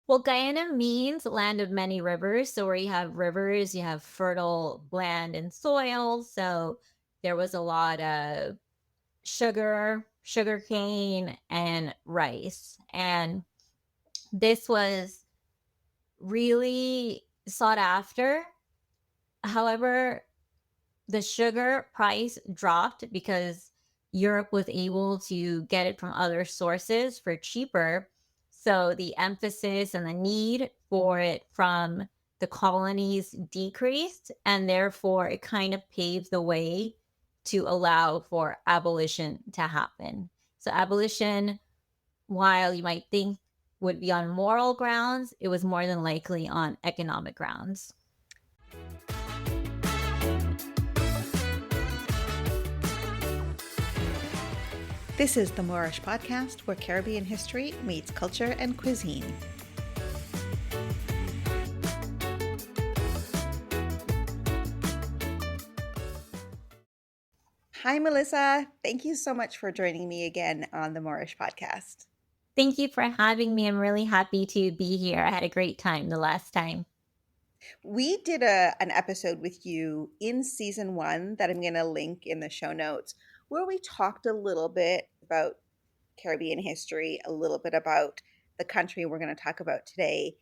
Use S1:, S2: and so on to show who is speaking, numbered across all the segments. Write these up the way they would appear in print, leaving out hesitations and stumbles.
S1: Well, Guyana means land of many rivers. So where you have rivers, you have fertile land and soil. So there was a lot of sugarcane, and rice. And this was really sought after. However, the sugar price dropped because Europe was able to get it from other sources for cheaper. So the emphasis and the need for it from the colonies decreased, and therefore it kind of paved the way to allow for abolition to happen. So, abolition, while you might think would be on moral grounds, it was more than likely on economic grounds.
S2: This is the Moorish podcast where Caribbean history meets culture and cuisine. Hi, Melissa. Thank you so much for joining me again on the Moorish podcast.
S1: Thank you for having me. I'm really happy to be here. I had a great time the last time.
S2: We did an episode with you in season 1 that I'm going to link in the show notes, where we talked a little bit about Caribbean history, a little bit about the country we're going to talk about today.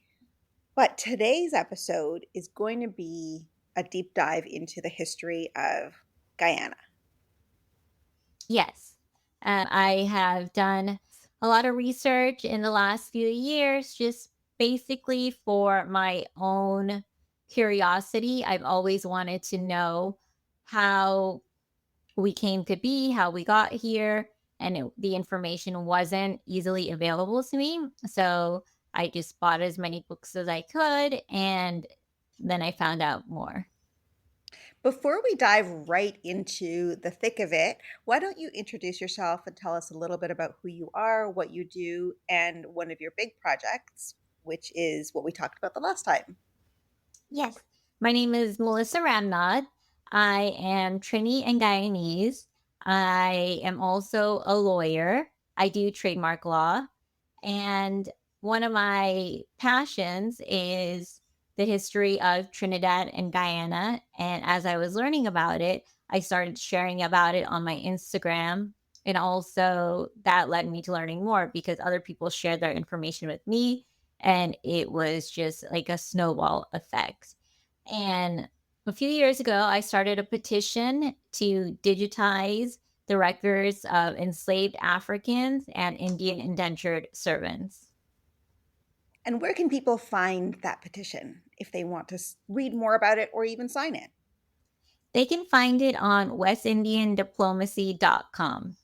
S2: But today's episode is going to be a deep dive into the history of Guyana.
S1: Yes, I have done a lot of research in the last few years, just basically for my own curiosity. I've always wanted to know how we came to be, how we got here, and the information wasn't easily available to me. So I just bought as many books as I could, and then I found out more.
S2: Before we dive right into the thick of it, why don't you introduce yourself and tell us a little bit about who you are, what you do, and one of your big projects, which is what we talked about the last time.
S1: Yes. My name is Melissa Ramnauth. I am Trini and Guyanese. I am also a lawyer. I do trademark law. And one of my passions is the history of Trinidad and Guyana. And as I was learning about it, I started sharing about it on my Instagram. And also that led me to learning more because other people shared their information with me. And it was just like a snowball effect. And a few years ago, I started a petition to digitize the records of enslaved Africans and Indian indentured servants.
S2: And where can people find that petition if they want to read more about it or even sign it?
S1: They can find it on westindiandiplomacy.com.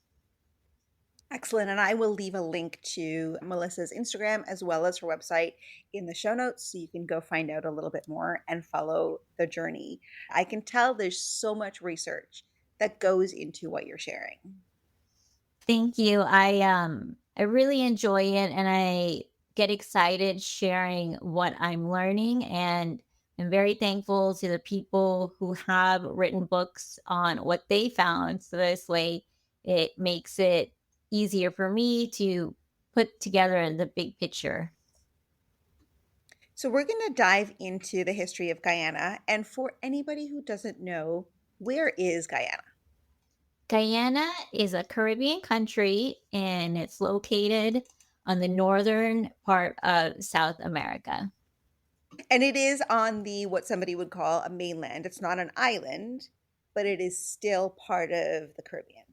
S2: Excellent. And I will leave a link to Melissa's Instagram as well as her website in the show notes so you can go find out a little bit more and follow the journey. I can tell there's so much research that goes into what you're sharing.
S1: Thank you. I really enjoy it, and I get excited sharing what I'm learning, and I'm very thankful to the people who have written books on what they found. So this way it makes it easier for me to put together the big picture.
S2: So we're going to dive into the history of Guyana. And for anybody who doesn't know, where is Guyana?
S1: Guyana is a Caribbean country, and it's located on the northern part of South America.
S2: And it is on the what somebody would call a mainland. It's not an island, but it is still part of the Caribbean.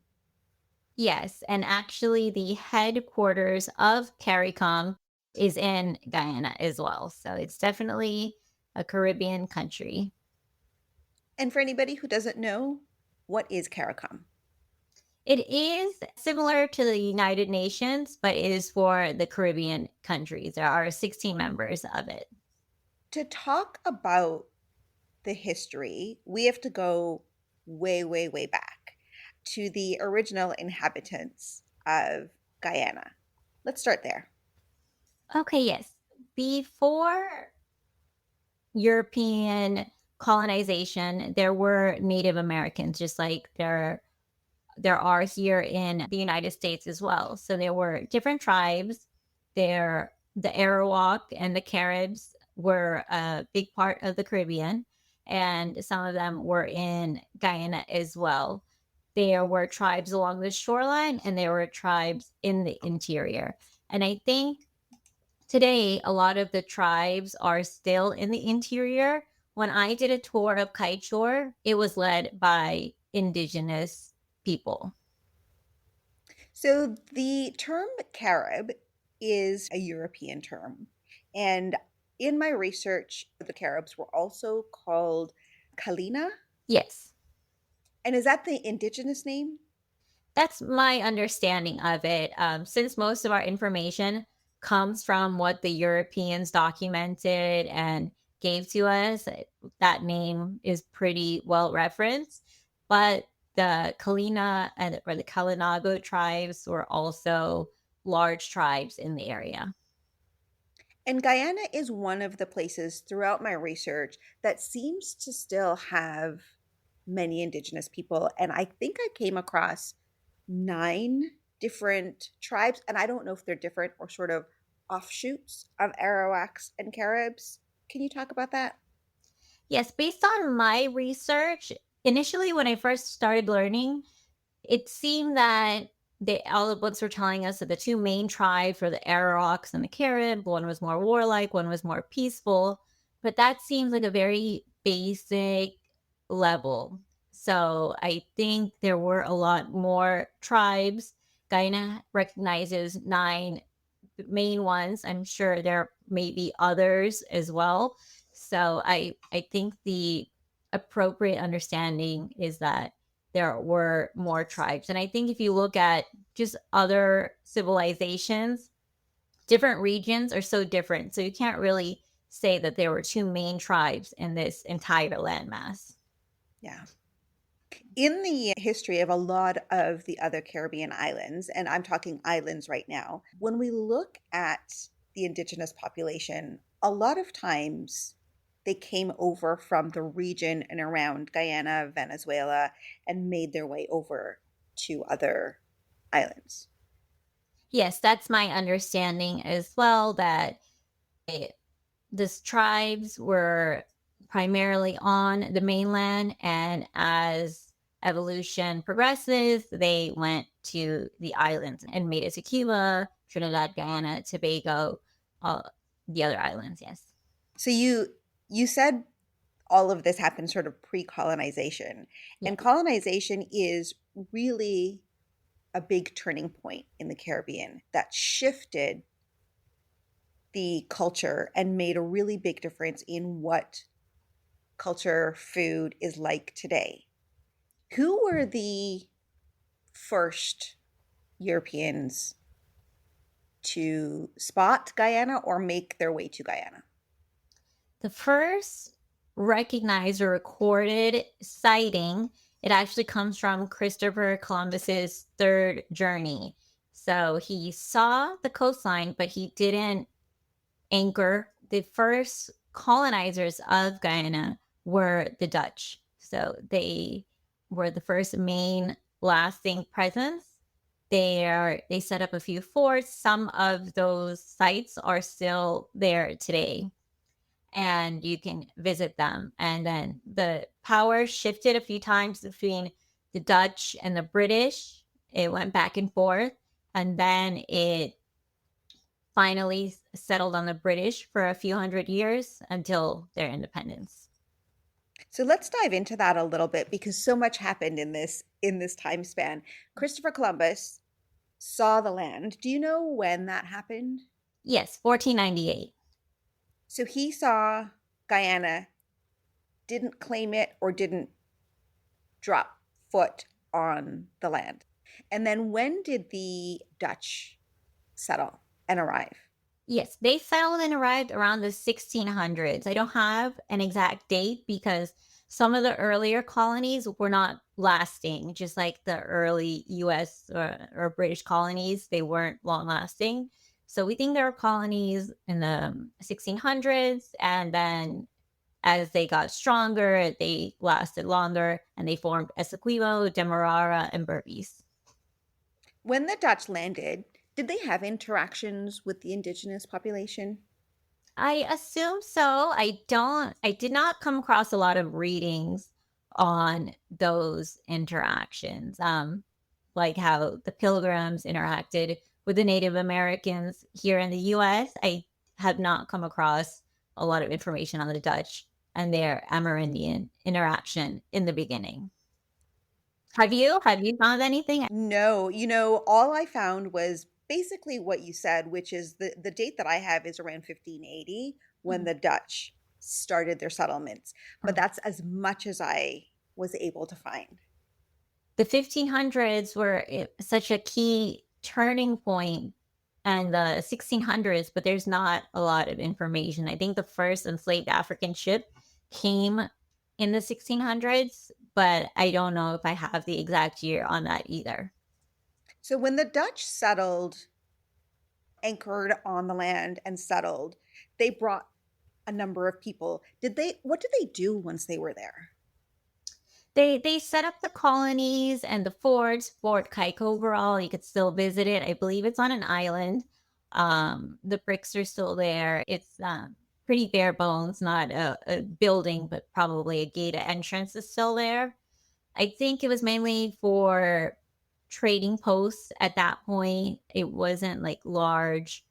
S1: Yes, and actually the headquarters of CARICOM is in Guyana as well. So it's definitely a Caribbean country.
S2: And for anybody who doesn't know, what is CARICOM?
S1: It is similar to the United Nations, but it is for the Caribbean countries. There are 16 members of it.
S2: To talk about the history, we have to go way, way, way back to the original inhabitants of Guyana. Let's start there.
S1: Okay, yes. Before European colonization, there were Native Americans, just like there are here in the United States as well. So there were different tribes. There the Arawak and the Caribs were a big part of the Caribbean, and some of them were in Guyana as well. There were tribes along the shoreline, and there were tribes in the interior. And I think today, a lot of the tribes are still in the interior. When I did a tour of Kiteshore, it was led by Indigenous people.
S2: So the term Carib is a European term. And in my research, the Caribs were also called Kalina.
S1: Yes,
S2: And is that the indigenous name?
S1: that's my understanding of it. Since most of our information comes from what the Europeans documented and gave to us, that name is pretty well referenced. But the Kalina and or the Kalinago tribes were also large tribes in the area.
S2: And Guyana is one of the places throughout my research that seems to still have many indigenous people. And I think I came across 9 different tribes. And I don't know if they're different or sort of offshoots of Arawaks and Caribs. Can you talk about that?
S1: Yes, based on my research, initially when I first started learning, it seemed that all the books were telling us that the two main tribes were the Arawaks and the Carib. One was more warlike, one was more peaceful. But that seems like a very basic level. So I think there were a lot more tribes. Guyana recognizes 9 main ones. I'm sure there may be others as well. So I think the appropriate understanding is that there were more tribes. And I think if you look at just other civilizations, different regions are so different. So you can't really say that there were two main tribes in this entire landmass.
S2: Yeah. In the history of a lot of the other Caribbean islands, and I'm talking islands right now, when we look at the indigenous population, a lot of times they came over from the region and around Guyana, Venezuela, and made their way over to other islands.
S1: Yes, that's my understanding as well that it, these tribes were primarily on the mainland, and as evolution progresses, they went to the islands and made it to Cuba, Trinidad, Guyana, Tobago, uh, the other islands. Yes.
S2: So you said all of this happened sort of pre-colonization,
S1: Yeah.
S2: and colonization is really a big turning point in the Caribbean that shifted the culture and made a really big difference in what culture food is like today. Who were the first Europeans to spot Guyana or make their way to Guyana?
S1: The first recognized or recorded sighting, it actually comes from Christopher Columbus's third journey. So he saw the coastline, but he didn't anchor. The first colonizers of Guyana were the Dutch. So they were the first main lasting presence. They set up a few forts. Some of those sites are still there today, and you can visit them. And then the power shifted a few times between the Dutch and the British. It went back and forth, and then it finally settled on the British for a few hundred years until their independence.
S2: So let's dive into that a little bit because so much happened in this time span. Christopher Columbus saw the land. Do you know when that happened?
S1: Yes, 1498.
S2: So he saw Guyana, didn't claim it or didn't drop foot on the land. And then when did the Dutch settle and arrive?
S1: Yes, they settled and arrived around the 1600s. I don't have an exact date because some of the earlier colonies were not lasting, just like the early US or British colonies, they weren't long lasting. So we think there were colonies in the 1600s, and then as they got stronger, they lasted longer and they formed Essequibo, Demerara, and Berbice.
S2: When the Dutch landed, Did they have interactions with the indigenous population?
S1: I assume so. I did not come across a lot of readings on those interactions. Like how the pilgrims interacted with the Native Americans here in the US. I have not come across a lot of information on the Dutch and their Amerindian interaction in the beginning. Have you? Have you found anything?
S2: No, all I found was basically what you said, which is the date that I have is around 1580 when
S1: Mm.
S2: the Dutch started their settlements. But
S1: Oh.
S2: that's as much as I was able to find.
S1: The 1500s were such a key turning point and the 1600s, but there's not a lot of information. I think the first enslaved African ship came in the 1600s, but I don't know if I have the exact year on that either.
S2: So when the Dutch settled, anchored on the land and settled, they brought a number of people. What did they do once they were there?
S1: They set up the colonies and the forts, Fort Kike overall. You could still visit it. I believe it's on an island. The bricks are still there. It's pretty bare bones, not a building, but probably a gate entrance is still there. I think it was mainly for trading posts at that point. It wasn't like large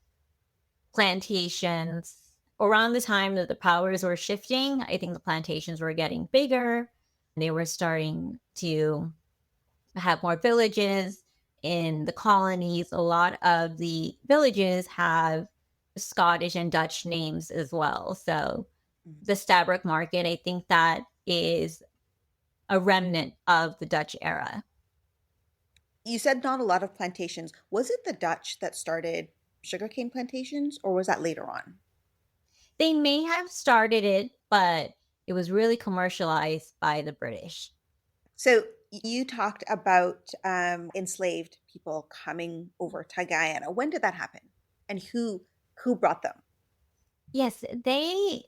S1: plantations. Around the time that the powers were shifting, I think the plantations were getting bigger. They were starting to have more villages in the colonies. A lot of the villages have Scottish and Dutch names as well. So
S2: Mhm.
S1: the Stabroek Market, I think that is a remnant of the Dutch era.
S2: You said not a lot of plantations. Was it the Dutch that started sugarcane plantations, or was that later on?
S1: They may have started it, but it was really commercialized by the British.
S2: So you talked about enslaved people coming over to Guyana. When did that happen, and who brought them?
S1: Yes, they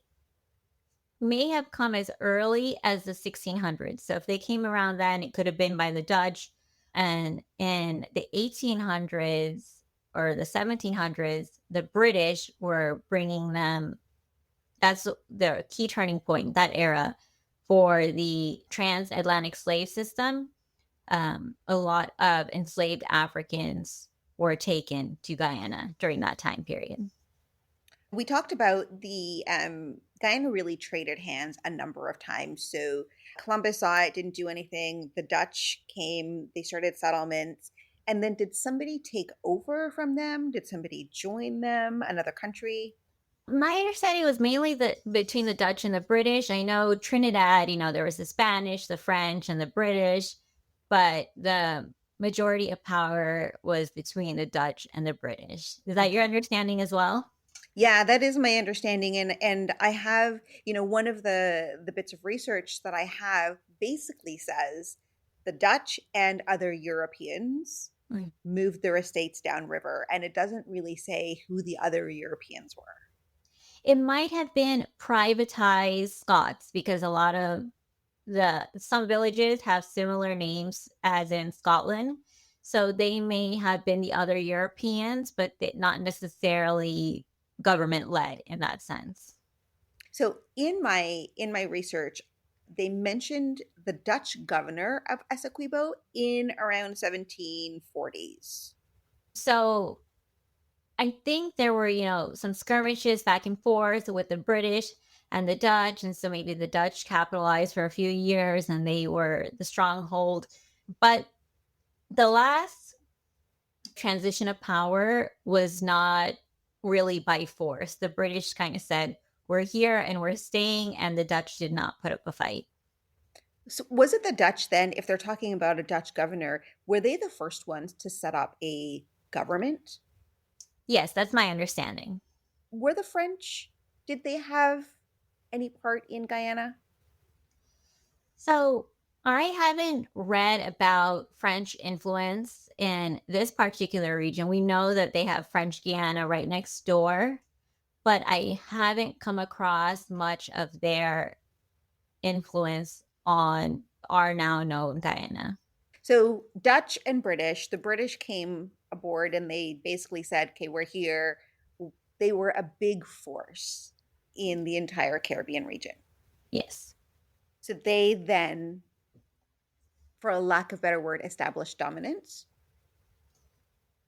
S1: may have come as early as the 1600s. So if they came around then, it could have been by the Dutch. And in the 1800s or the 1700s, the British were bringing them. That's the key turning point, that era, for the transatlantic slave system. A lot of enslaved Africans were taken to Guyana during that time period.
S2: We talked about the Guyana really traded hands a number of times. So Columbus saw it, didn't do anything. The Dutch came, they started settlements. And then did somebody take over from them? Did somebody join them? Another country?
S1: My understanding was mainly that between the Dutch and the British. I know Trinidad, there was the Spanish, the French, and the British, but the majority of power was between the Dutch and the British. Is that your
S2: Okay.
S1: understanding as well?
S2: Yeah, that is my understanding, and I have, one of the bits of research that I have basically says the Dutch and other Europeans
S1: Mm.
S2: moved their estates downriver, and it doesn't really say who the other Europeans were.
S1: It might have been privatized Scots because a lot of the some villages have similar names as in Scotland. So they may have been the other Europeans, but not necessarily government led in that sense.
S2: So in my research, they mentioned the Dutch governor of Essequibo in around 1740s.
S1: So I think there were, some skirmishes back and forth with the British and the Dutch. And so maybe the Dutch capitalized for a few years and they were the stronghold. But the last transition of power was not really by force. The British kind of said, we're here and we're staying. And the Dutch did not put up a fight.
S2: So was it the Dutch then, if they're talking about a Dutch governor, were they the first ones to set up a government?
S1: Yes, that's my understanding.
S2: Were the French, did they have any part in Guyana?
S1: So I haven't read about French influence in this particular region. We know that they have French Guiana right next door, but I haven't come across much of their influence on our now known Guyana.
S2: So Dutch and British, the British came aboard and they basically said, okay, we're here. They were a big force in the entire Caribbean region.
S1: Yes.
S2: So they then, for a lack of better word, established dominance.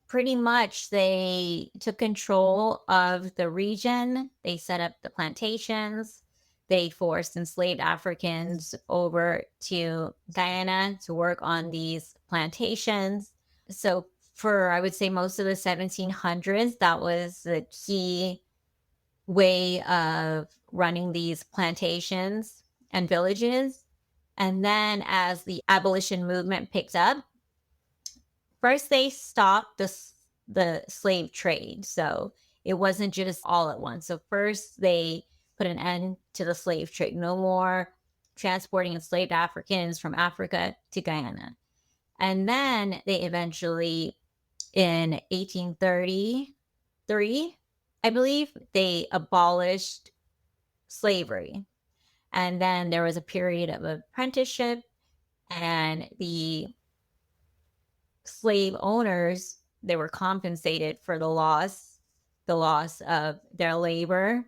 S1: Pretty much they took control of the region. They set up the plantations. They forced enslaved Africans over to Guyana to work on these plantations. So, for I would say most of the 1700s, that was the key way of running these plantations and villages. And then, as the abolition movement picked up, first they stopped the slave trade. So it wasn't just all at once. So first they put an end to the slave trade. No more transporting enslaved Africans from Africa to Guyana. And then they eventually, in 1833, I believe, they abolished slavery. And then there was a period of apprenticeship, and the slave owners, they were compensated for the loss of their labor.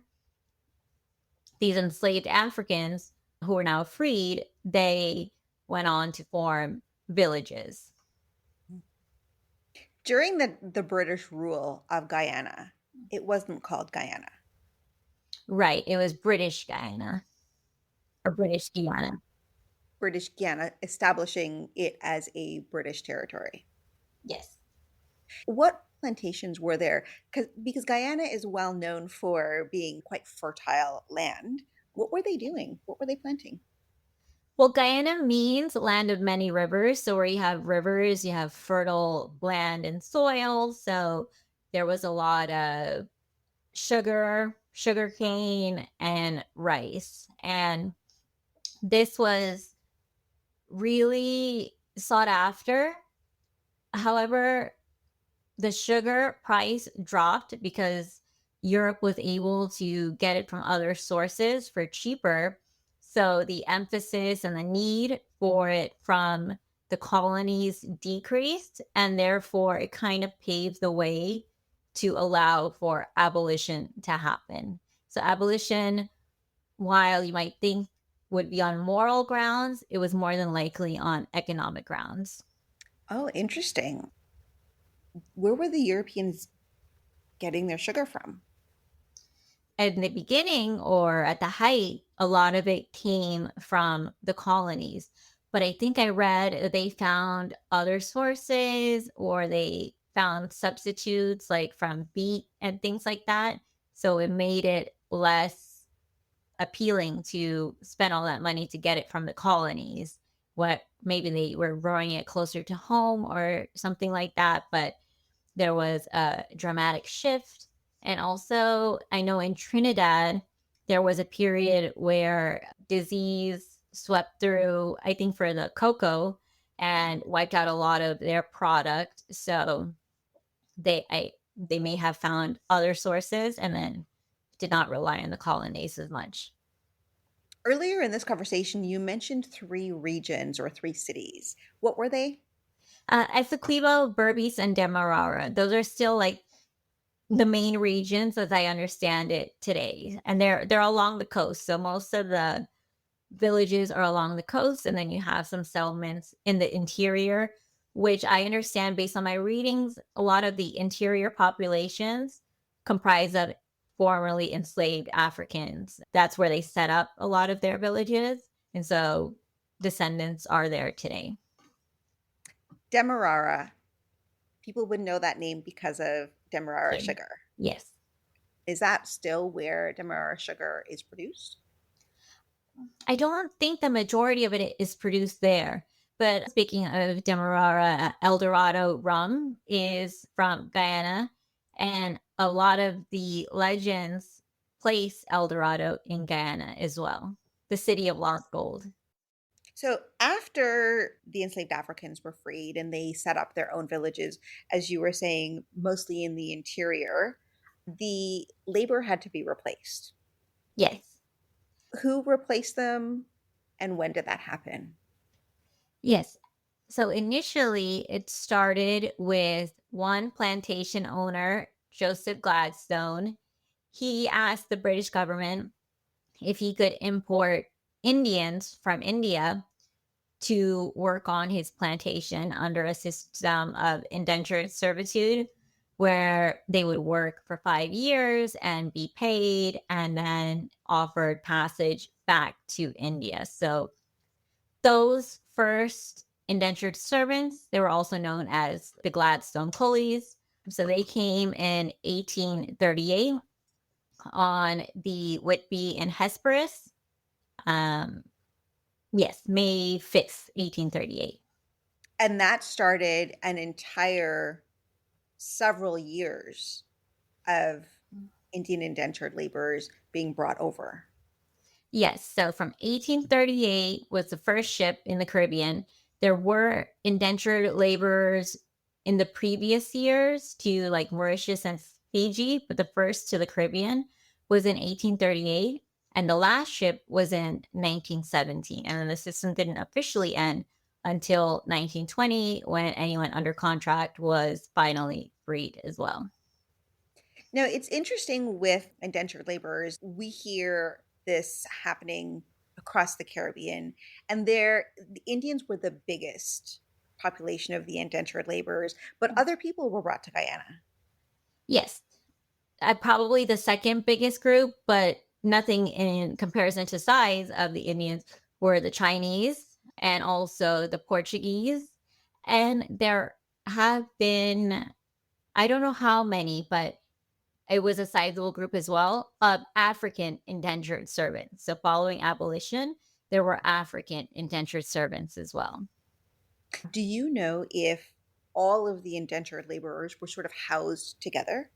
S1: These enslaved Africans who were now freed, they went on to form villages.
S2: During the British rule of Guyana, it wasn't called Guyana.
S1: Right, it was British Guyana or British Guyana.
S2: British Guyana, establishing it as a British territory.
S1: Yes.
S2: What plantations were there? Because Guyana is well known for being quite fertile land. What were they doing? What were they planting?
S1: Well, Guyana means land of many rivers. So where you have rivers, you have fertile land and soil. So there was a lot of sugarcane, and rice. And this was really sought after. However, the sugar price dropped because Europe was able to get it from other sources for cheaper. So the emphasis and the need for it from the colonies decreased, and therefore it kind of paved the way to allow for abolition to happen. So, abolition, while you might think would be on moral grounds, it was more than likely on economic grounds.
S2: Oh, interesting. Where were the Europeans getting their sugar from?
S1: In the beginning or at the height, a lot of it came from the colonies. But I think I read they found other sources, or they found substitutes like from beet and things like that. So it made it less appealing to spend all that money to get it from the colonies. What maybe they were growing it closer to home or something like that. But there was a dramatic shift. And also, I know in Trinidad, there was a period where disease swept through, I think, for the cocoa, and wiped out a lot of their product. So they may have found other sources and then did not rely on the colonies as much.
S2: Earlier in this conversation, you mentioned three regions or three cities. What were they?
S1: Essequibo, Berbice, and Demerara. Those are still like the main regions as I understand it today. And they're along the coast. So most of the villages are along the coast, and then you have some settlements in the interior, which I understand based on my readings, a lot of the interior populations comprise of formerly enslaved Africans. That's where they set up a lot of their villages. And so descendants are there today.
S2: Demerara. People would know that name because of Demerara
S1: Okay.
S2: sugar.
S1: Yes.
S2: Is that still where Demerara sugar is produced?
S1: I don't think the majority of it is produced there. But speaking of Demerara, El Dorado rum is from Guyana, and a lot of the legends place El Dorado in Guyana as well, the city of lost gold.
S2: So, after the enslaved Africans were freed and they set up their own villages, as you were saying, mostly in the interior, the labor had to be replaced.
S1: Yes.
S2: Who replaced them and when did that happen?
S1: Yes. So initially, it started with one plantation owner, Joseph Gladstone, he asked the British government if he could import Indians from India to work on his plantation under a system of indentured servitude where they would work for 5 years and be paid and then offered passage back to India. So those first indentured servants, they were also known as the Gladstone Coolies. So they came in 1838 on the Whitby and Hesperus. Um, yes, May 5th, 1838.
S2: And that started an entire several years of Indian indentured laborers being brought over.
S1: Yes, so from 1838 was the first ship in the Caribbean. There were indentured laborers in the previous years to like Mauritius and Fiji, but the first to the Caribbean was in 1838, and the last ship was in 1917. And then the system didn't officially end until 1920 when anyone under contract was finally freed as well.
S2: Now, it's interesting with indentured laborers, we hear this happening across the Caribbean, and the Indians were the biggest population of the indentured laborers, but other people were brought to Guyana.
S1: Yes, probably the second biggest group, but nothing in comparison to size of the Indians were the Chinese and also the Portuguese. And there have been, I don't know how many, but it was a sizable group as well of African indentured servants. So following abolition, there were African indentured servants as well.
S2: Do you know if all of the indentured laborers were sort of housed together?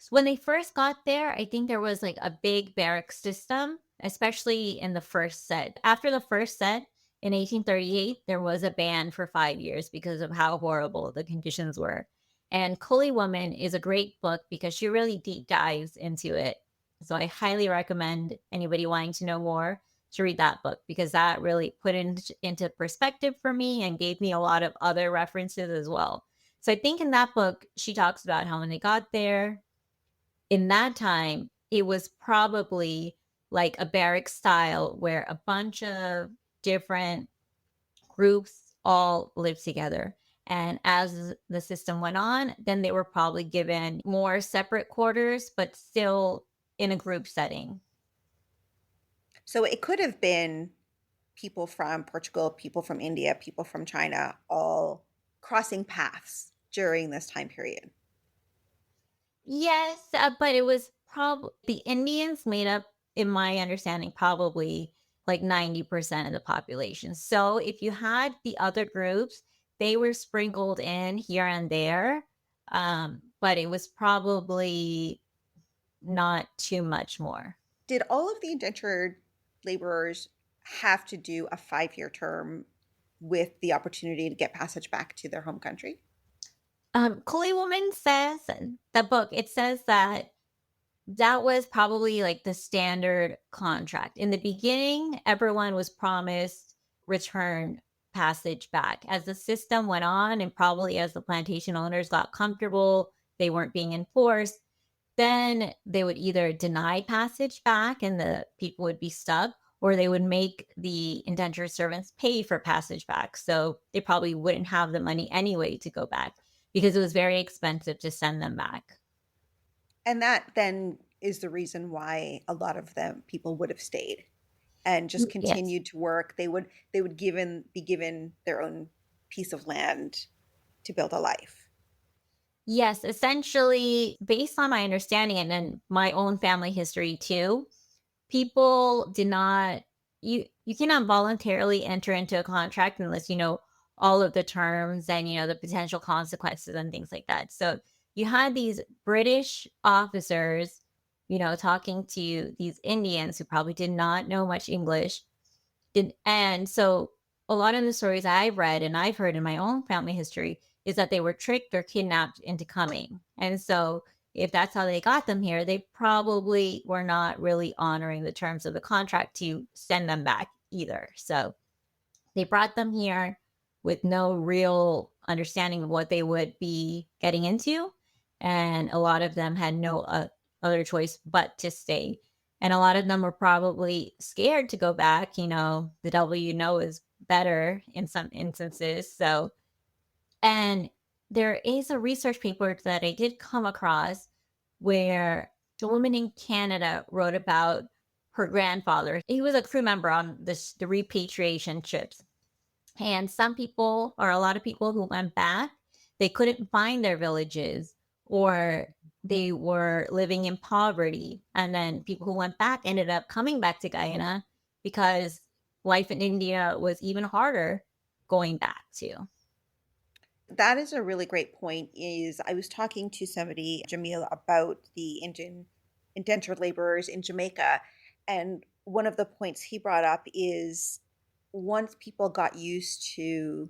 S1: When they first got there, I think there was like a big barrack system, especially in the first set. After the first set in 1838, there was a ban for 5 years because of how horrible the conditions were. And Coolie Woman is a great book because she really deep dives into it. So I highly recommend anybody wanting to know more to read that book because that really put into perspective for me and gave me a lot of other references as well. So I think in that book, she talks about how when they got there, in that time, it was probably like a barrack style where a bunch of different groups all lived together. And as the system went on, then they were probably given more separate quarters, but still in a group setting.
S2: So it could have been people from Portugal, people from India, people from China, all crossing paths during this time period.
S1: Yes, but it was probably the Indians made up, in my understanding, probably like 90% of the population. So if you had the other groups, they were sprinkled in here and there, but it was probably not too much more.
S2: Did all of the indentured laborers have to do a 5-year term with the opportunity to get passage back to their home country?
S1: Coolie Woman says, the book, it says that that was probably like the standard contract. In the beginning, everyone was promised return passage back. As the system went on, and probably as the plantation owners got comfortable, they weren't being enforced, then they would either deny passage back and the people would be stuck, or they would make the indentured servants pay for passage back. So they probably wouldn't have the money anyway to go back because it was very expensive to send them back.
S2: And that then is the reason why a lot of them people would have stayed and just
S1: Yes.
S2: continued to work. They would be given their own piece of land to build a life.
S1: Yes, essentially, based on my understanding and then my own family history too, people did not you cannot voluntarily enter into a contract unless you know all of the terms and you know the potential consequences and things like that. So you had these British officers, you know, talking to these Indians who probably did not know much English. And so a lot of the stories I've read and I've heard in my own family history is that they were tricked or kidnapped into coming. And so if that's how they got them here, they probably were not really honoring the terms of the contract to send them back either. So they brought them here. with no real understanding of what they would be getting into. And a lot of them had no other choice but to stay. And a lot of them were probably scared to go back. The devil is better in some instances. So, and there is a research paper that I did come across where the woman in Canada wrote about her grandfather. He was a crew member on the repatriation ships. And some people, or a lot of people who went back, they couldn't find their villages, or they were living in poverty. And then people who went back ended up coming back to Guyana because life in India was even harder going back to.
S2: That is a really great point. Is I was talking to somebody, Jamil, about the indentured laborers in Jamaica, and one of the points he brought up is once people got used to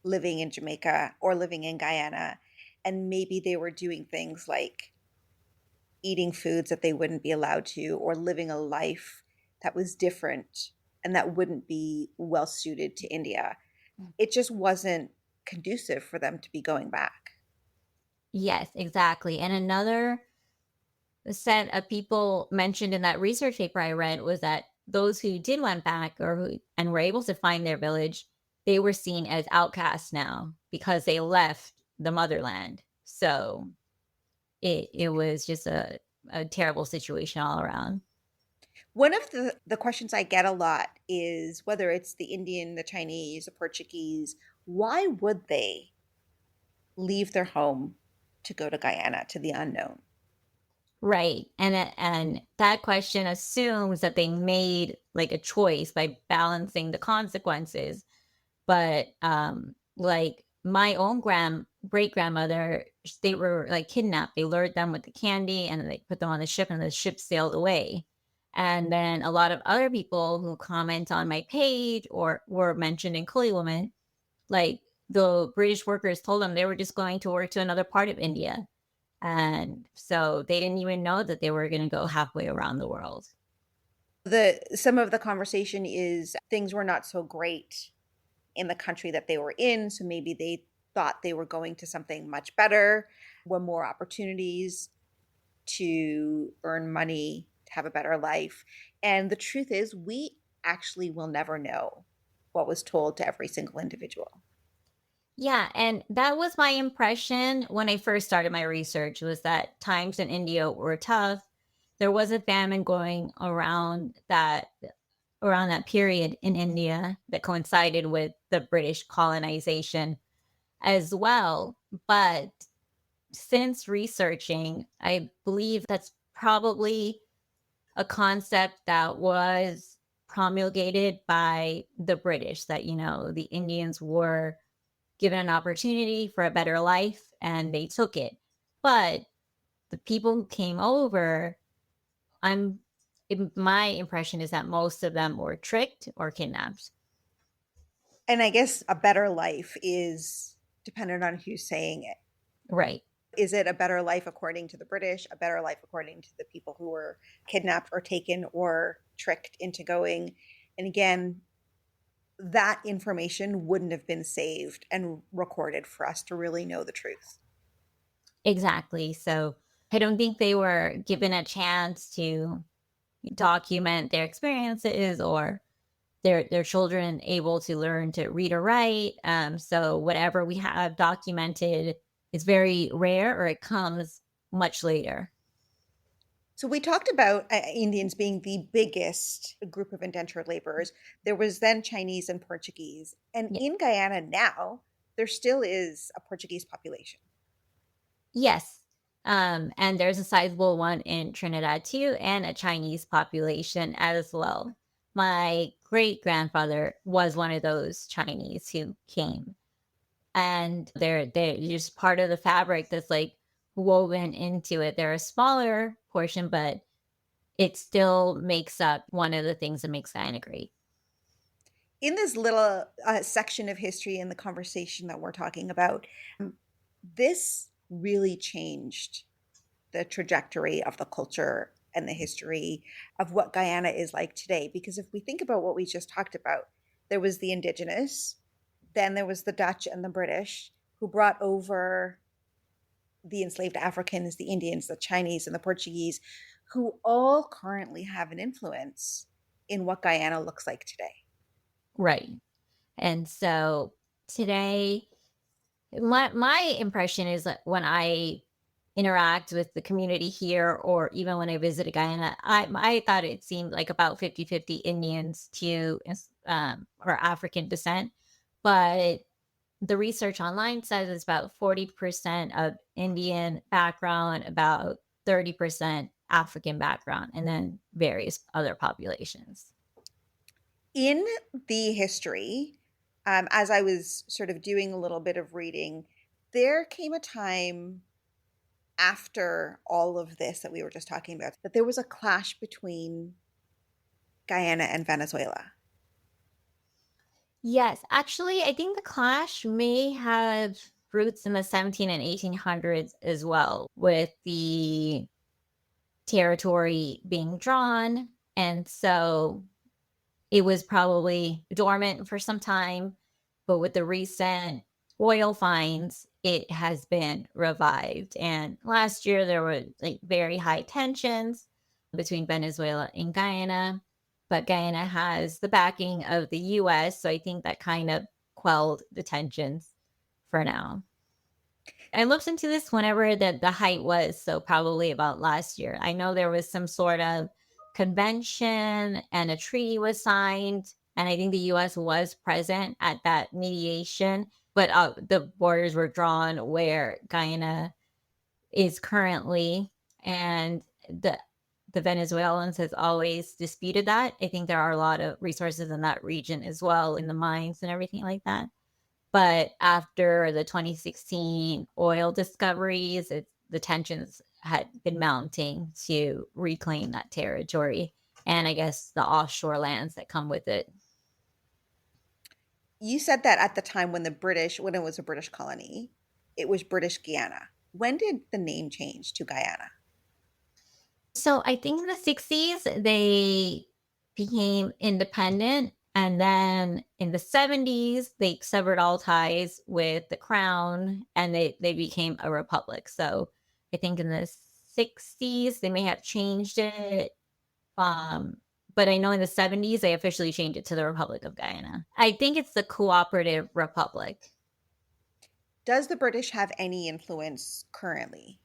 S2: living in Jamaica or living in Guyana, and maybe they were doing things like eating foods that they wouldn't be allowed to, or living a life that was different and that wouldn't be well suited to India. It just wasn't conducive for them to be going back.
S1: Yes, exactly. And another set of people mentioned in that research paper I read was that those who did went back and were able to find their village, they were seen as outcasts now because they left the motherland. So it was just a terrible situation all around.
S2: One of the questions I get a lot is whether it's the Indian, the Chinese, the Portuguese, why would they leave their home to go to Guyana, to the unknown?
S1: Right. And that question assumes that they made like a choice by balancing the consequences. But like my own great grandmother, they were like kidnapped. They lured them with the candy and they put them on the ship and the ship sailed away. And then a lot of other people who comment on my page or were mentioned in Coolie Woman, like the British workers told them they were just going to work to another part of India. And so they didn't even know that they were going to go halfway around the world.
S2: The some of the conversation is things were not so great in the country that they were in, so maybe they thought they were going to something much better, were more opportunities to earn money, to have a better life. And the truth is, we actually will never know what was told to every single individual.
S1: Yeah, and that was my impression when I first started my research was that times in India were tough. There was a famine going around that period in India that coincided with the British colonization as well. But since researching, I believe that's probably a concept that was promulgated by the British that, the Indians were given an opportunity for a better life and they took it. But the people who came over, I'm my impression is that most of them were tricked or kidnapped.
S2: And I guess a better life is dependent on who's saying it.
S1: Right.
S2: Is it a better life according to the British, a better life according to the people who were kidnapped or taken or tricked into going? And again, that information wouldn't have been saved and recorded for us to really know the truth.
S1: Exactly. So I don't think they were given a chance to document their experiences or their children able to learn to read or write. So whatever we have documented is very rare or it comes much later.
S2: So we talked about Indians being the biggest group of indentured laborers. There was then Chinese and Portuguese. And
S1: Yeah.
S2: in Guyana now, there still is a Portuguese population.
S1: Yes. And there's a sizable one in Trinidad too, and a Chinese population as well. My great grandfather was one of those Chinese who came, and they're just part of the fabric that's like woven into it. They're a smaller portion, but it still makes up one of the things that makes Guyana great.
S2: In this little section of history in the conversation that we're talking about, this really changed the trajectory of the culture and the history of what Guyana is like today. Because if we think about what we just talked about, there was the Indigenous, Then there was the Dutch and the British who brought over the enslaved Africans, the Indians, the Chinese, and the Portuguese, who all currently have an influence in what Guyana looks like today.
S1: Right. And so today, my impression is that when I interact with the community here, or even when I visited Guyana, I thought it seemed like about 50-50 Indians to or African descent. But the research online says it's about 40% of Indian background, about 30% African background, and then various other populations.
S2: In the history, as I was sort of doing a little bit of reading, there came a time after all of this that we were just talking about that there was a clash between Guyana and Venezuela.
S1: Yes, actually, I think the clash may have roots in the 17 and 1800s as well, with the territory being drawn. And so it was probably dormant for some time, but with the recent oil finds, it has been revived. And last year there were like very high tensions between Venezuela and Guyana, but Guyana has the backing of the US, so I think that kind of quelled the tensions for now. I looked into this whenever the height was, so probably about last year. I know there was some sort of convention and a treaty was signed, and I think the US was present at that mediation, but the borders were drawn where Guyana is currently, and the Venezuelans has always disputed that. I think there are a lot of resources in that region as well, in the mines and everything like that. But after the 2016 oil discoveries, the tensions had been mounting to reclaim that territory, and I guess the offshore lands that come with it.
S2: You said that at the time when when it was a British colony, it was British Guiana. When did the name change to Guyana?
S1: So I think in the 60s, they became independent. And then in the 70s, they severed all ties with the crown and they became a republic. So I think in the 60s, they may have changed it. Um, but I know in the 70s, they officially changed it to the Republic of Guyana. I think it's the Cooperative Republic.
S2: Does the British have any influence currently?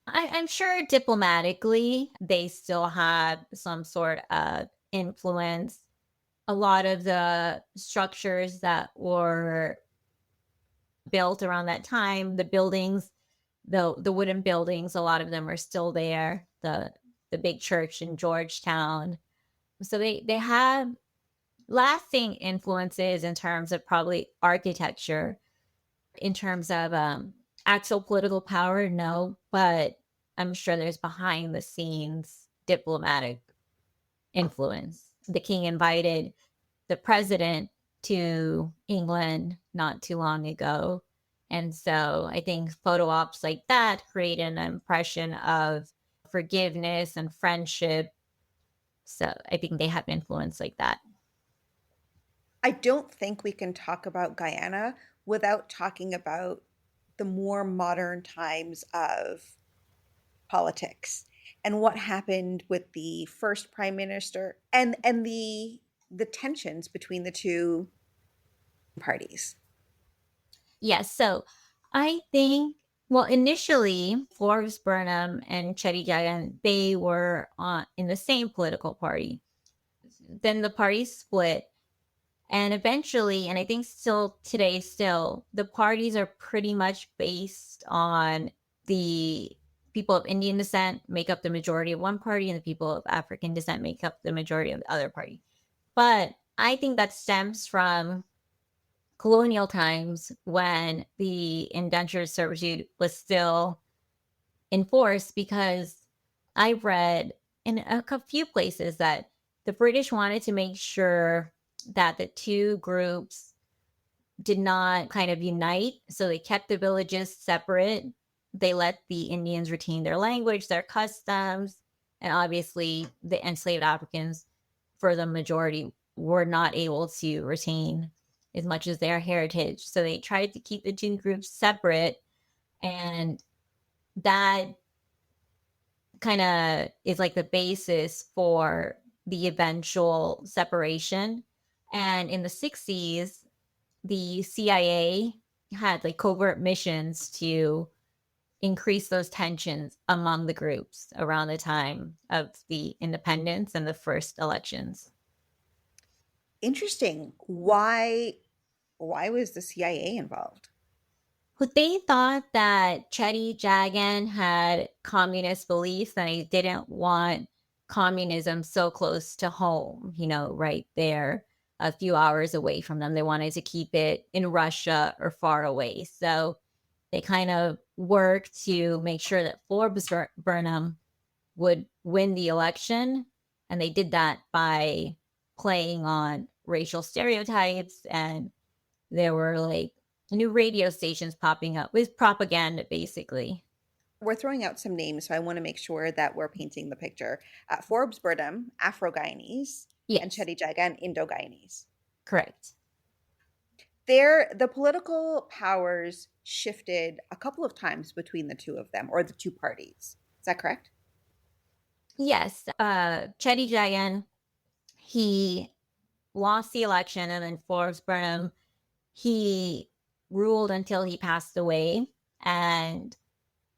S1: I'm sure diplomatically, they still have some sort of influence. A lot of the structures that were built around that time, the buildings, the wooden buildings, a lot of them are still there. The big church in Georgetown. So they have lasting influences in terms of probably architecture, in terms of actual political power, no, but I'm sure there's behind the scenes diplomatic influence. The king invited the president to England not too long ago. And so I think photo ops like that create an impression of forgiveness and friendship. So I think they have influence like that.
S2: I don't think we can talk about Guyana without talking about the more modern times of politics and what happened with the first prime minister and the tensions between the two parties.
S1: Yes. So I think, well, initially, Forbes Burnham and Chetty Jagan, they were in the same political party. Then the party split. And eventually, and I think still today, still, the parties are pretty much based on the people of Indian descent make up the majority of one party, and the people of African descent make up the majority of the other party. But I think that stems from colonial times when the indentured servitude was still in force, because I read in a few places that the British wanted to make sure that the two groups did not kind of unite. So they kept the villages separate. They let the Indians retain their language, their customs, and obviously the enslaved Africans, for the majority, were not able to retain as much as their heritage. So they tried to keep the two groups separate, and that kind of is like the basis for the eventual separation. And in the 60s, the CIA had like covert missions to increase those tensions among the groups around the time of the independence and the first elections.
S2: Interesting. Why was the CIA involved?
S1: But they thought that Chetty Jagan had communist beliefs and they didn't want communism so close to home, right there, a few hours away from them. They wanted to keep it in Russia or far away. So they kind of worked to make sure that Forbes Burnham would win the election. And they did that by playing on racial stereotypes, and there were like new radio stations popping up with propaganda, basically.
S2: We're throwing out some names, so I want to make sure that we're painting the picture. Forbes Burnham, Afro-Guyanese, and
S1: Yes,
S2: Chetty Jagan, Indo-Guyanese.
S1: correct.
S2: The political powers shifted a couple of times between the two of them, or the two parties. Is that correct?
S1: Yes, Chetty Jagan, he lost the election, and then Forbes Burnham, he ruled until he passed away. And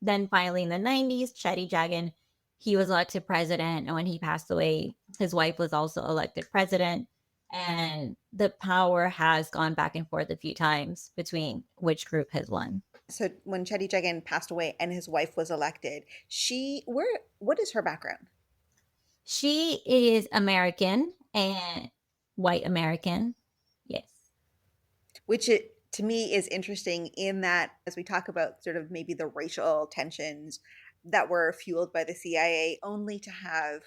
S1: then finally in the 90s, Chetty Jagan, he was elected president. And when he passed away, his wife was also elected president. And the power has gone back and forth a few times between which group has won.
S2: So when Chetty Jagan passed away and his wife was elected, what is her background?
S1: She is American and white American. Yes.
S2: Which to me is interesting in that as we talk about sort of maybe the racial tensions that were fueled by the CIA, only to have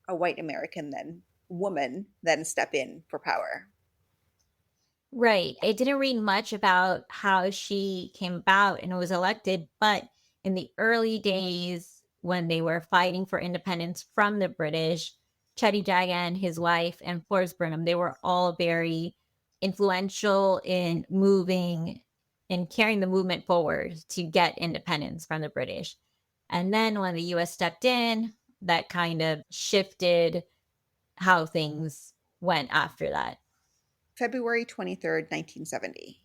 S2: a white American woman then step in for power.
S1: Right. I didn't read much about how she came about and was elected, but in the early days when they were fighting for independence from the British, Chetty Jagan, his wife, and Forbes Burnham, they were all very influential in moving and carrying the movement forward to get independence from the British. And then when the US stepped in, that kind of shifted how things went after that.
S2: February 23rd, 1970,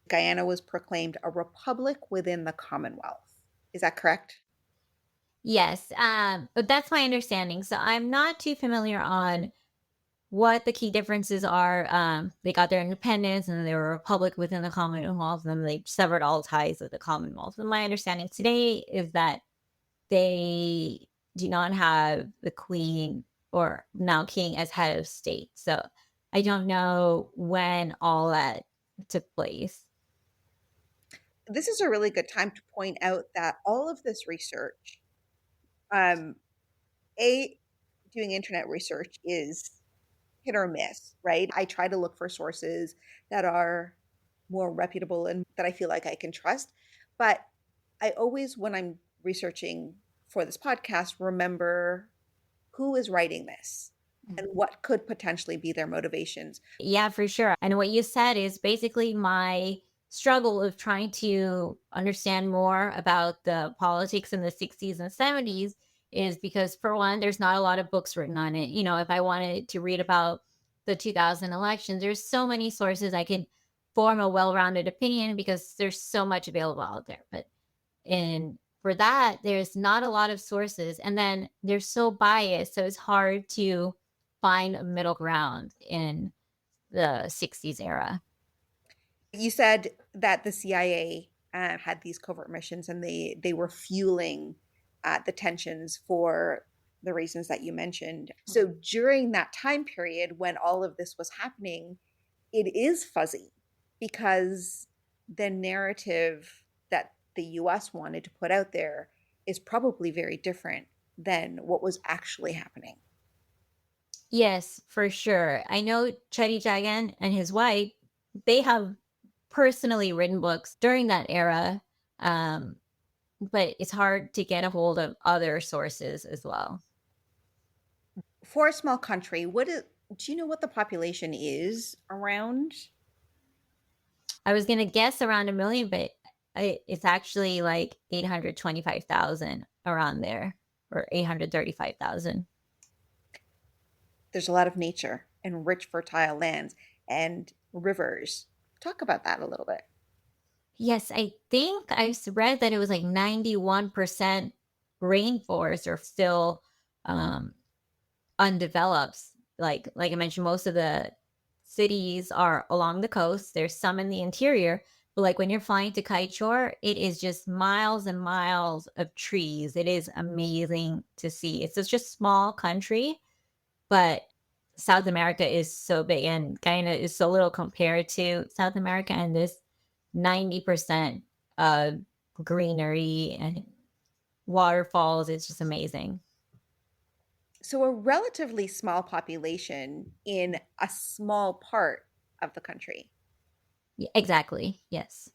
S2: Guyana was proclaimed a republic within the Commonwealth. Is that correct?
S1: Yes, but that's my understanding. So I'm not too familiar on what the key differences are. They got their independence and they were a republic within the Commonwealth, and they severed all ties with the Commonwealth. And my understanding today is that they do not have the queen or now king as head of state. So I don't know when all that took place.
S2: This is a really good time to point out that all of this research, um, a doing internet research is hit or miss, right? I try to look for sources that are more reputable and that I feel like I can trust. But I always, when I'm researching for this podcast, remember who is writing this and what could potentially be their motivations.
S1: Yeah, for sure. And what you said is basically my struggle of trying to understand more about the politics in the 60s and 70s is because, for one, there's not a lot of books written on it. If I wanted to read about the 2000 elections, there's so many sources I could form a well rounded opinion because there's so much available out there. But for that, there's not a lot of sources. And then they're so biased. So it's hard to find a middle ground in the 60s era.
S2: You said that the CIA had these covert missions and they were fueling the tensions for the reasons that you mentioned. So during that time period when all of this was happening, it is fuzzy because the narrative that the US wanted to put out there is probably very different than what was actually happening.
S1: Yes, for sure. I know Chetty Jagan and his wife, they have personally written books during that era, um, but it's hard to get a hold of other sources as well.
S2: For a small country, do you know what the population is around?
S1: I was gonna guess around 1,000,000, but it's actually like 825,000 around there, or 835,000.
S2: There's a lot of nature and rich, fertile lands and rivers. Talk about that a little bit.
S1: Yes, I think read that it was like 91% rainforests are still um, undeveloped. Like I mentioned, most of the cities are along the coast. There's some in the interior, but like when you're flying to Kiteshore, it is just miles and miles of trees. It is amazing to see. It's just a small country, but South America is so big and Guyana is so little compared to South America, and this 90% of greenery and waterfalls. It's just amazing.
S2: So, a relatively small population in a small part of the country.
S1: Exactly. Yes.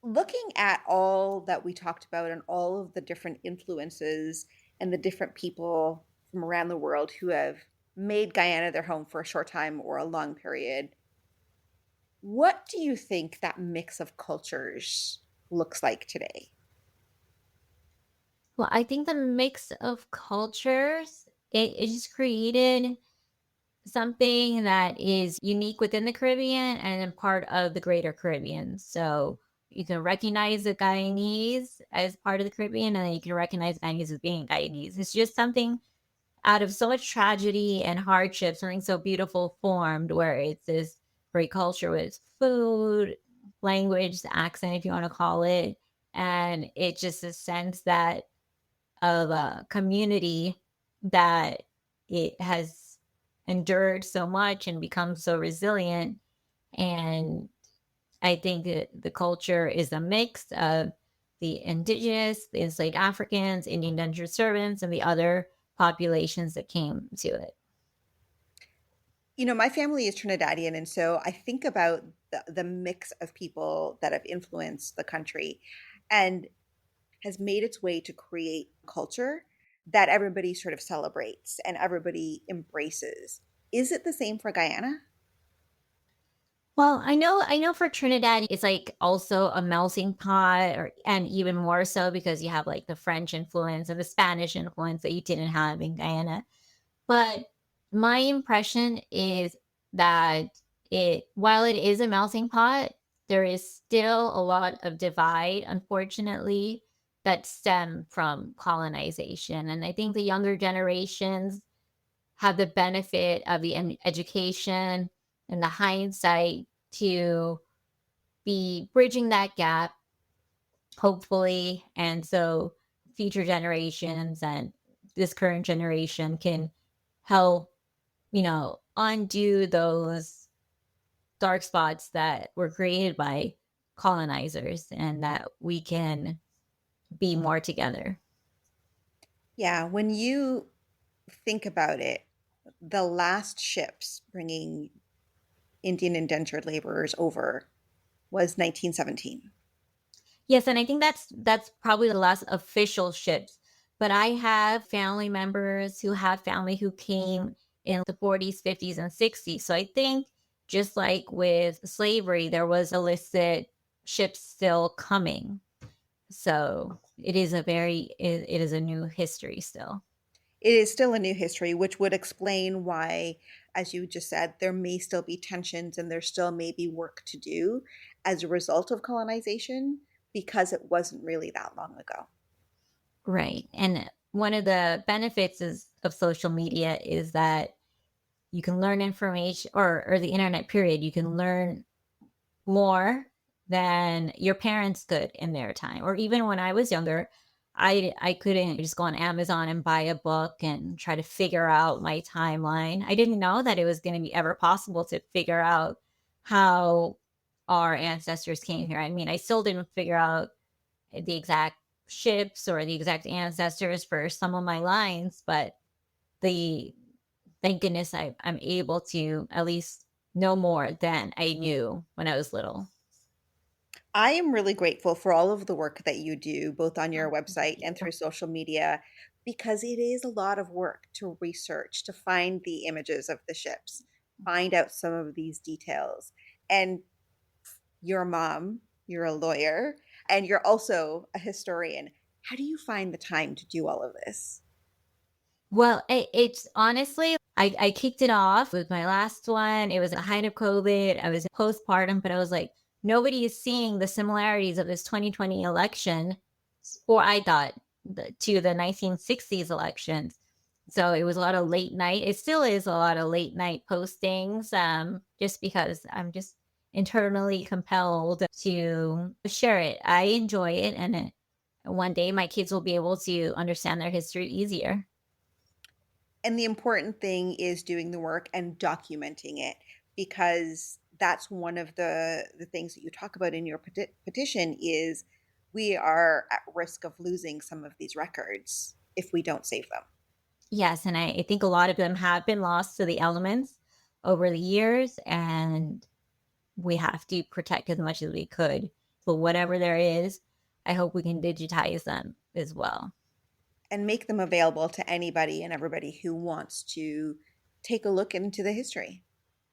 S2: Looking at all that we talked about and all of the different influences and the different people from around the world who have made Guyana their home for a short time or a long period, what do you think that mix of cultures looks like today?
S1: Well, I think the mix of cultures, it just created something that is unique within the Caribbean and then part of the greater Caribbean. So you can recognize the Guyanese as part of the Caribbean, and then you can recognize Guyanese as being Guyanese. It's just something out of so much tragedy and hardship, something so beautiful formed where it's this great culture with food, language, the accent, if you want to call it. And it's just a sense that of a community that it has endured so much and become so resilient. And I think that the culture is a mix of the indigenous, the enslaved Africans, Indian indentured servants, and the other populations that came to it.
S2: My family is Trinidadian, and so I think about the mix of people that have influenced the country and has made its way to create culture that everybody sort of celebrates and everybody embraces. Is it the same for Guyana?
S1: Well, I know for Trinidad, it's like also a melting pot, or and even more so because you have like the French influence and the Spanish influence that you didn't have in Guyana. But my impression is that while it is a melting pot, there is still a lot of divide, unfortunately, that stem from colonization. And I think the younger generations have the benefit of the education and the hindsight to be bridging that gap, hopefully. And so future generations and this current generation can help, undo those dark spots that were created by colonizers and that we can be more together.
S2: Yeah, when you think about it, the last ships bringing Indian indentured laborers over was 1917.
S1: Yes, and I think that's probably the last official ships. But I have family members who have family who came in the 40s, 50s, and 60s. So I think just like with slavery, there was illicit ships still coming. So it is a new history still.
S2: It is still a new history, which would explain why, as you just said, there may still be tensions and there still may be work to do as a result of colonization because it wasn't really that long ago.
S1: Right. And one of the benefits of social media is that you can learn information, or the internet period, you can learn more than your parents could in their time. Or even when I was younger, I couldn't just go on Amazon and buy a book and try to figure out my timeline. I didn't know that it was going to be ever possible to figure out how our ancestors came here. I mean, I still didn't figure out the exact ships or the exact ancestors for some of my lines, but the thank goodness I'm able to at least know more than I knew when I was little.
S2: I am really grateful for all of the work that you do, both on your
S1: Oh, thank
S2: website and
S1: you.
S2: through social media, because it is a lot of work to research, to find the images of the ships, find out some of these details. And your mom, you're a lawyer, and you're also a historian. How do you find the time to do all of this?
S1: Well, it's honestly, I kicked it off with my last one. It was a height of COVID. I was postpartum, but I was like, nobody is seeing the similarities of this 2020 election, or I thought, to the 1960s elections. So it was a lot of late night. It still is a lot of late night postings, just because I'm just internally compelled to share it. I enjoy it, and one day my kids will be able to understand their history easier.
S2: And the important thing is doing the work and documenting it, because that's one of the things that you talk about in your petition is we are at risk of losing some of these records if we don't save them.
S1: Yes, and I think a lot of them have been lost to the elements over the years, and we have to protect as much as we could. But whatever there is, I hope we can digitize them as well.
S2: And make them available to anybody and everybody who wants to take a look into the history.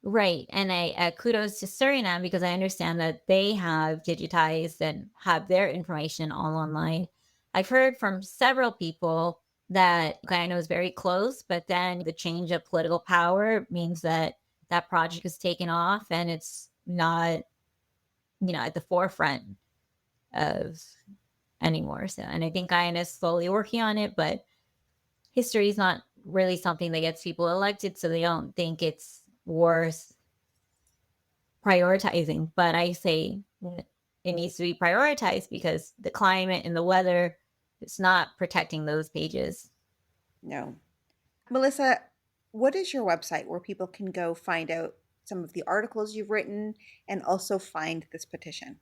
S1: Right. And I kudos to Suriname because I understand that they have digitized and have their information all online. I've heard from several people that Guyana is very close, but then the change of political power means that that project is taken off and it's not, at the forefront of anymore. So, and I think Guyana is slowly working on it, but history is not really something that gets people elected, so they don't think it's worth prioritizing. But I say it needs to be prioritized because the climate and the weather is not protecting those pages.
S2: No. Melissa, what is your website where people can go find out some of the articles you've written and also find this petition?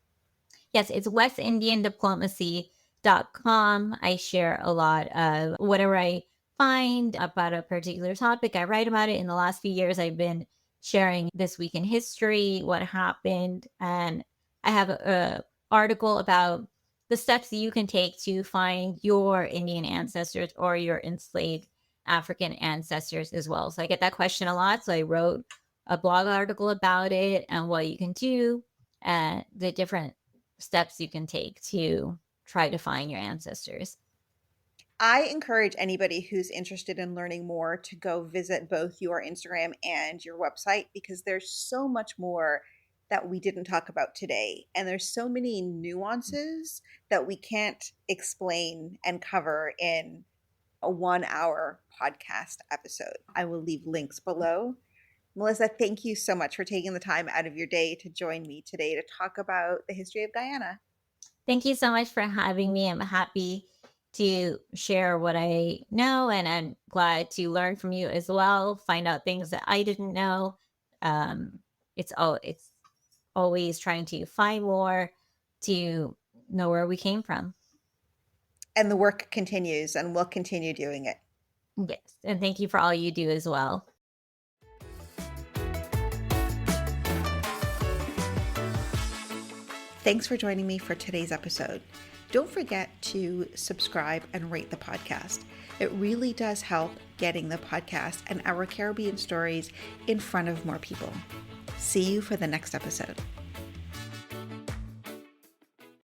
S1: Yes, it's westindiandiplomacy.com. I share a lot of whatever I find about a particular topic. I write about it. In the last few years, I've been sharing this week in history, what happened, and I have a article about the steps that you can take to find your Indian ancestors or your enslaved African ancestors as well. So I get that question a lot. So I wrote a blog article about it and what you can do and the different steps you can take to try to find your ancestors.
S2: I encourage anybody who's interested in learning more to go visit both your Instagram and your website, because there's so much more that we didn't talk about today. And there's so many nuances that we can't explain and cover in a 1 hour podcast episode. I will leave links below. Melissa, thank you so much for taking the time out of your day to join me today to talk about the history of Guyana.
S1: Thank you so much for having me. I'm happy to share what I know, and I'm glad to learn from you as well, find out things that I didn't know. Um, it's always trying to find more to know where we came from.
S2: And the work continues, and we'll continue doing it.
S1: Yes, and thank you for all you do as well.
S2: Thanks for joining me for today's episode. Don't forget to subscribe and rate the podcast. It really does help getting the podcast and our Caribbean stories in front of more people. See you for the next episode.